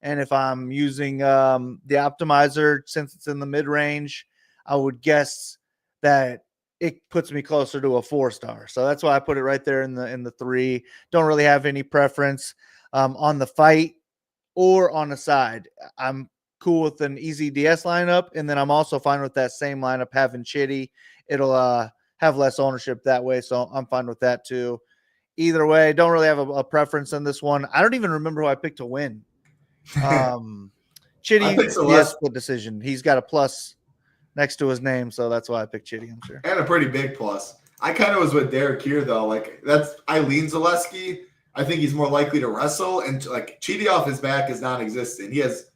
And if I'm using the optimizer, since it's in the mid-range, I would guess that it puts me closer to a 4-star. So that's why I put it right there in the 3. Don't really have any preference on the fight or on the side. I'm cool with an easy DS lineup, and then I'm also fine with that same lineup having Chitty. It'll have less ownership that way, so I'm fine with that too. Either way, don't really have a preference in this one. I don't even remember who I picked to win. Chitty DS split decision. He's got a plus next to his name, so that's why I picked Chitty, I'm sure. And a pretty big plus. I kind of was with Derek here, though. Like, that's Eileen Zeleleski. I think he's more likely to wrestle, and like Chitty off his back is non-existent. He has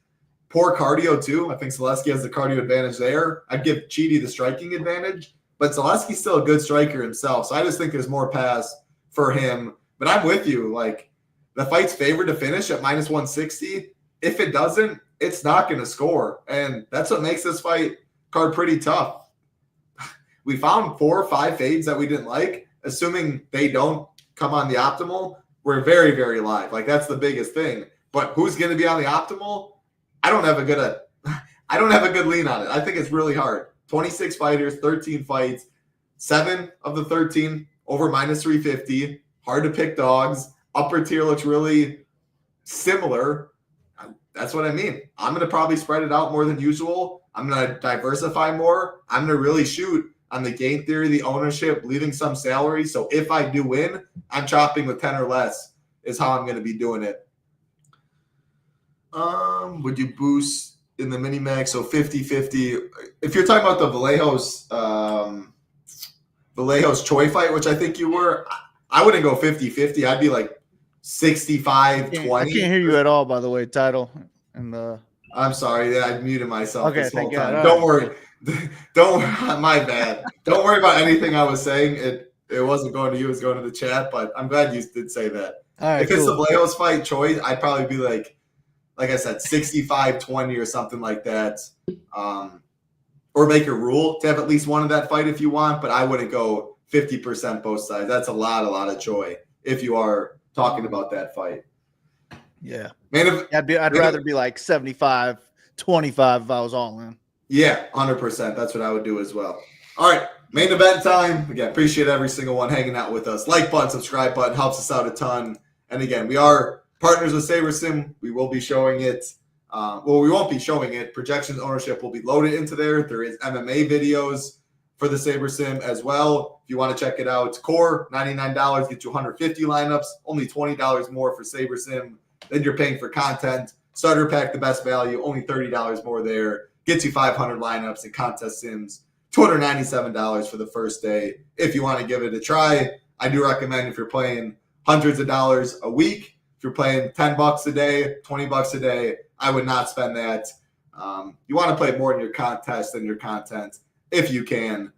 poor cardio too. I think Zeleleski has the cardio advantage there. I'd give Chitty the striking advantage, but Zeleleski's still a good striker himself. So I just think there's more pass for him. But I'm with you. Like, the fight's favored to finish at minus 160. If it doesn't, it's not going to score, and that's what makes this fight card pretty tough. We found 4 or 5 fades that we didn't like. Assuming they don't come on the optimal, we're very, very live. Like, that's the biggest thing. But who's going to be on the optimal? I don't have a good lean on it. I think it's really hard. 26 fighters, 13 fights, 7 of the 13 over minus 350. Hard to pick dogs. Upper tier looks really similar. That's what I mean. I'm going to probably spread it out more than usual. I'm going to diversify more. I'm going to really shoot on the game theory, the ownership, leaving some salary. So if I do win, I'm chopping with 10 or less is how I'm going to be doing it. Would you boost in the mini max? So 50-50. If you're talking about the Vallejo's Choy fight, which I think you were, I wouldn't go 50-50. I'd be like 65-20. I can't hear you at all, by the way, title. And the I'm sorry. Yeah, I muted myself Okay, this whole thank God. time. All Don't right. worry. Don't worry. My bad. Don't worry about anything I was saying. It wasn't going to you. It was going to the chat, but I'm glad you did say that. All right, If it's cool. the Vallejo's fight, Choy, I'd probably be like I said, 65-20 or something like that. Or make a rule to have at least one of that fight if you want, but I wouldn't go 50% both sides. That's a lot of Choy if you are talking about that fight. Yeah. Man, I'd rather be like 75-25 if I was all in. Yeah, 100%. That's what I would do as well. All right, main event time. Again, appreciate every single one hanging out with us. Like button, subscribe button helps us out a ton. And again, we are partners with SaberSim. We will be showing it. We won't be showing it. Projections ownership will be loaded into there. There is MMA videos for the SaberSim as well. If you want to check it out, core $99 get you 150 lineups. Only $20 more for SaberSim. Then you're paying for content. Starter pack, the best value, only $30 more there. Gets you 500 lineups and contest sims. $297 for the first day. If you want to give it a try, I do recommend if you're playing hundreds of dollars a week, if you're playing $10 a day, $20 a day, I would not spend that. You want to play more in your contest than your content if you can.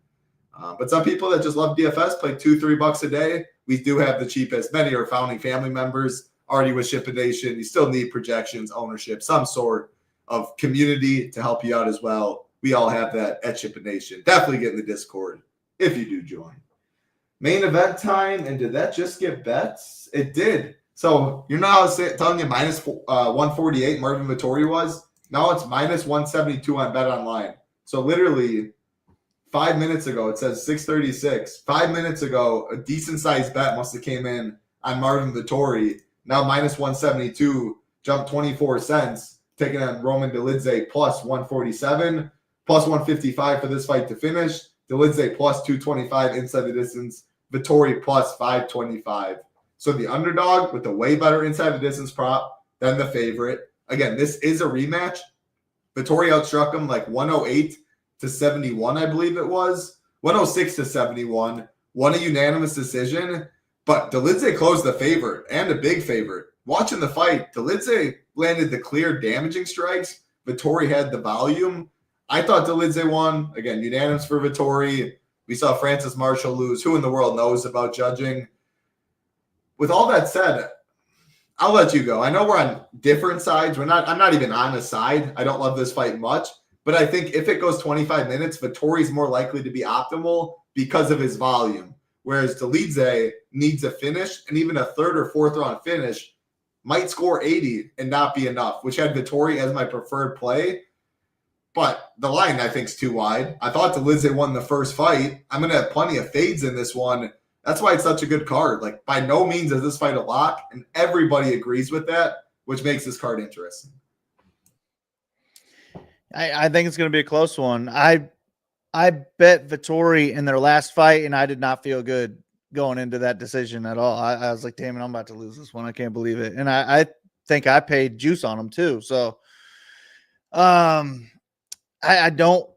But some people that just love DFS play $2-3 a day. We do have the cheapest. Many are founding family members already with Ship Nation. You still need projections, ownership, some sort of community to help you out as well. We all have that at Ship Nation. Definitely get in the Discord if you do join. Main event time, and did that just get bets? It did. So you know how I was telling you minus 148 Marvin Vettori was? Now it's minus 172 on Bet Online. So literally 5 minutes ago, it says 636. 5 minutes ago, a decent-sized bet must have came in on Marvin Vettori. Now minus 172, jumped 24 cents, taking on Roman Dolidze plus 147, plus 155 for this fight to finish. Dolidze plus 225 inside the distance. Vettori plus 525. So the underdog with the way better inside the distance prop than the favorite. Again, this is a rematch. Vettori outstruck him like 108-71, I believe it was. 106-71. Won a unanimous decision. But Dolidze closed the favorite and a big favorite. Watching the fight, Dolidze landed the clear damaging strikes. Vettori had the volume. I thought Dolidze won. Again, unanimous for Vettori. We saw Francis Marshall lose. Who in the world knows about judging? With all that said, I'll let you go. I know we're on different sides. I'm not even on a side. I don't love this fight much. But I think if it goes 25 minutes, Vettori's more likely to be optimal because of his volume. Whereas Dolidze needs a finish, and even a third or fourth round finish might score 80 and not be enough, which had Vettori as my preferred play. But the line, I think, is too wide. I thought Dolidze won the first fight. I'm going to have plenty of fades in this one. That's why it's such a good card. Like, by no means is this fight a lock, and everybody agrees with that, which makes this card interesting. I think it's going to be a close one. I bet Vettori in their last fight, and I did not feel good going into that decision at all. I was like, damn it, I'm about to lose this one. I can't believe it. And I think I paid juice on him too. So I don't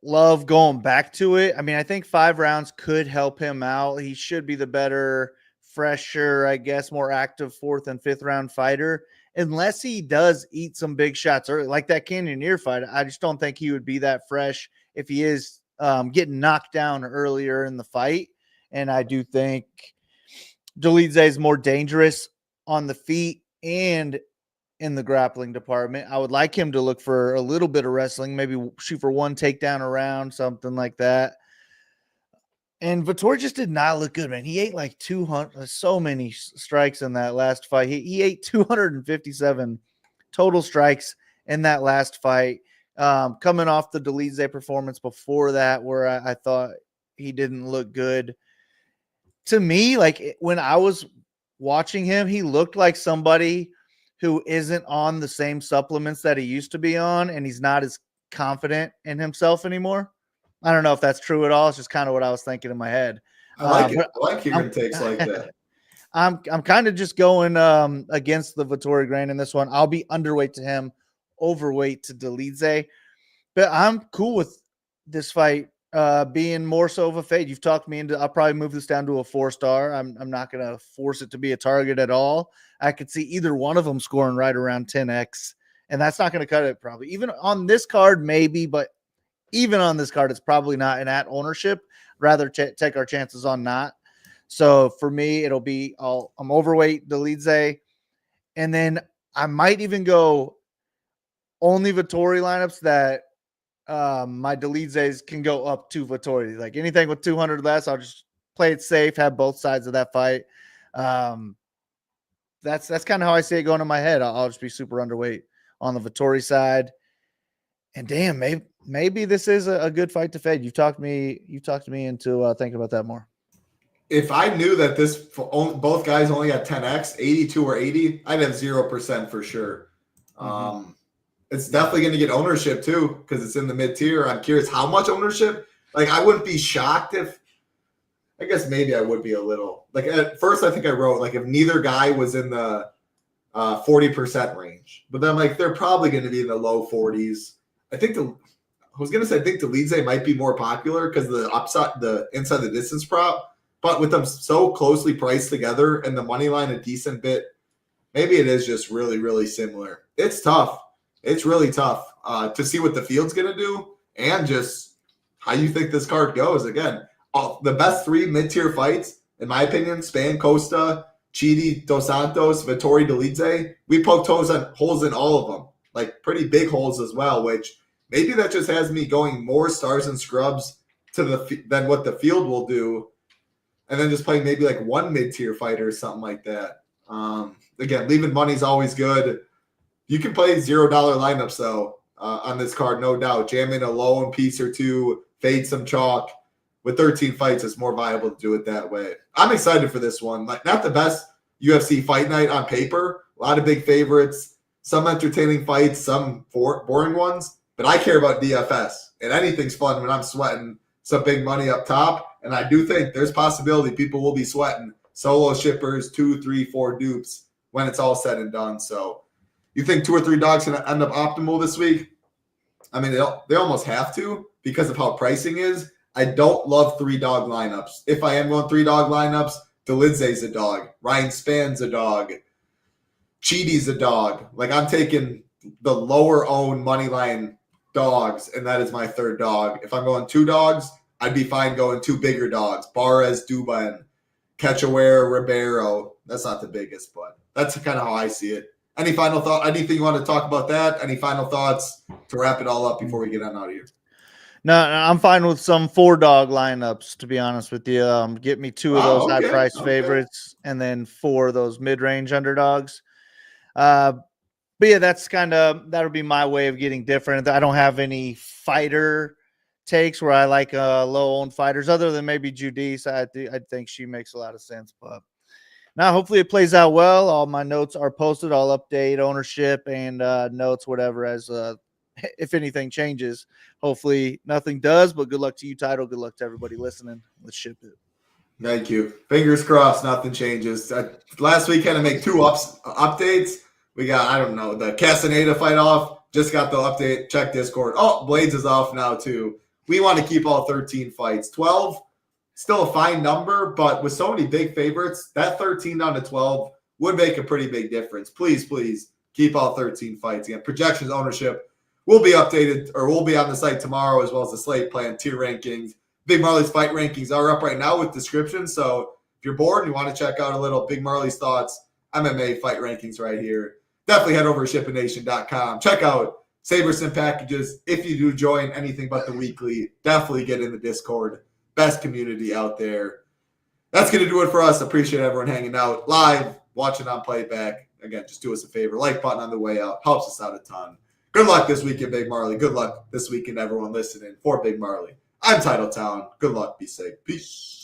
love going back to it. I mean, I think 5 rounds could help him out. He should be the better, fresher, I guess, more active 4th and 5th round fighter. Unless he does eat some big shots early, like that Cannonier fight. I just don't think he would be that fresh if he is getting knocked down earlier in the fight. And I do think Dolidze is more dangerous on the feet and in the grappling department. I would like him to look for a little bit of wrestling, maybe shoot for one takedown around, something like that. And Vettori just did not look good, man. He ate like 200, so many strikes in that last fight. He ate 257 total strikes in that last fight. Coming off the Dolidze performance before that, where I thought he didn't look good. To me, like when I was watching him, he looked like somebody who isn't on the same supplements that he used to be on, and he's not as confident in himself anymore. I don't know if that's true at all. It's just kind of what I was thinking in my head. I like it. I like hearing takes like that. I'm kind of just going against the Vettori grain in this one. I'll be underweight to him, overweight to Dolidze. But I'm cool with this fight being more so of a fade. You've talked me into. I'll probably move this down to a 4-star. I'm not going to force it to be a target at all. I could see either one of them scoring right around 10x, and that's not going to cut it probably. Even on this card, maybe, but even on this card, it's probably not an at ownership. Rather take our chances on not. So for me, it'll be I'm overweight Dolidze, and then I might even go only Vettori lineups that my Dolidzes can go up to Vettori. Like anything with 200 less, I'll just play it safe, have both sides of that fight. That's kind of how I see it going in my head. I'll just be super underweight on the Vettori side. And damn, maybe this is a good fight to fade. You've talked me into thinking about that more. If I knew that both guys only got 10x, 82 or 80, I'd have 0% for sure. It's definitely going to get ownership too because it's in the mid tier. I'm curious how much ownership. Like I wouldn't be shocked if. I guess maybe I would be a little. Like at first, I think I wrote like if neither guy was in the 40% range, but then like they're probably going to be in the low 40s. I think I think Dolidze might be more popular because the inside the distance prop, but with them so closely priced together and the money line a decent bit, maybe it is just really, really similar. It's tough. It's really tough to see what the field's going to do and just how you think this card goes. Again, the best 3 mid-tier fights, in my opinion, Span, Costa, Chidi, Dos Santos, Vettori, Dolidze, we poked holes in all of them, like pretty big holes as well, which maybe that just has me going more stars and scrubs than what the field will do, and then just playing maybe like one mid-tier fighter or something like that. Again, leaving money is always good. You can play $0 lineups, though, on this card, no doubt. Jam in a lone piece or two, fade some chalk. With 13 fights, it's more viable to do it that way. I'm excited for this one. Like, not the best UFC fight night on paper. A lot of big favorites, some entertaining fights, some boring ones. But I care about DFS, and anything's fun when I'm sweating some big money up top. And I do think there's possibility people will be sweating solo shippers, 2, 3, 4 dupes when it's all said and done. So you think 2 or 3 dogs can end up optimal this week? I mean, they almost have to because of how pricing is. I don't love 3-dog lineups. If I am going 3-dog lineups, Dolidze's a dog. Ryan Span's a dog. Chidi's a dog. Like, I'm taking the lower-owned money line dogs, and that is my 3rd dog. If I'm going 2 dogs, I'd be fine going 2 bigger dogs. Barz, Dubon, Cachewara, Rivero. That's not the biggest, but that's kind of how I see it. Any final thought? Anything you want to talk about that? Any final thoughts to wrap it all up before we get on out of here? No, I'm fine with some 4-dog lineups, to be honest with you. Get me 2 of those high-priced favorites and then 4 of those mid-range underdogs. But yeah, that'll be my way of getting different. I don't have any fighter takes where I like low-owned fighters other than maybe Judice. I think she makes a lot of sense. But now hopefully it plays out well. All my notes are posted. I'll update ownership and notes, whatever, as if anything changes. Hopefully nothing does, but good luck to you, Title. Good luck to everybody listening. Let's ship it. Thank you. Fingers crossed nothing changes. Last week had to make 2 updates. We got, I don't know, the Castaneda fight off. Just got the update. Check Discord. Oh, Blades is off now too. We want to keep all 13 fights. 12, still a fine number, but with so many big favorites, that 13 down to 12 would make a pretty big difference. Please, please keep all 13 fights. Again, projections ownership will be updated, or will be on the site tomorrow, as well as the slate plan tier rankings. Big Marley's fight rankings are up right now with descriptions. So if you're bored and you want to check out a little Big Marley's thoughts, MMA fight rankings right here. Definitely head over to shippingnation.com. Check out Saberson packages. If you do join anything but the weekly, definitely get in the Discord. Best community out there. That's going to do it for us. Appreciate everyone hanging out live, watching on playback. Again, just do us a favor. Like button on the way out. Helps us out a ton. Good luck this weekend, Big Marley. Good luck this weekend, everyone listening. For Big Marley, I'm Titletown. Good luck. Be safe. Peace.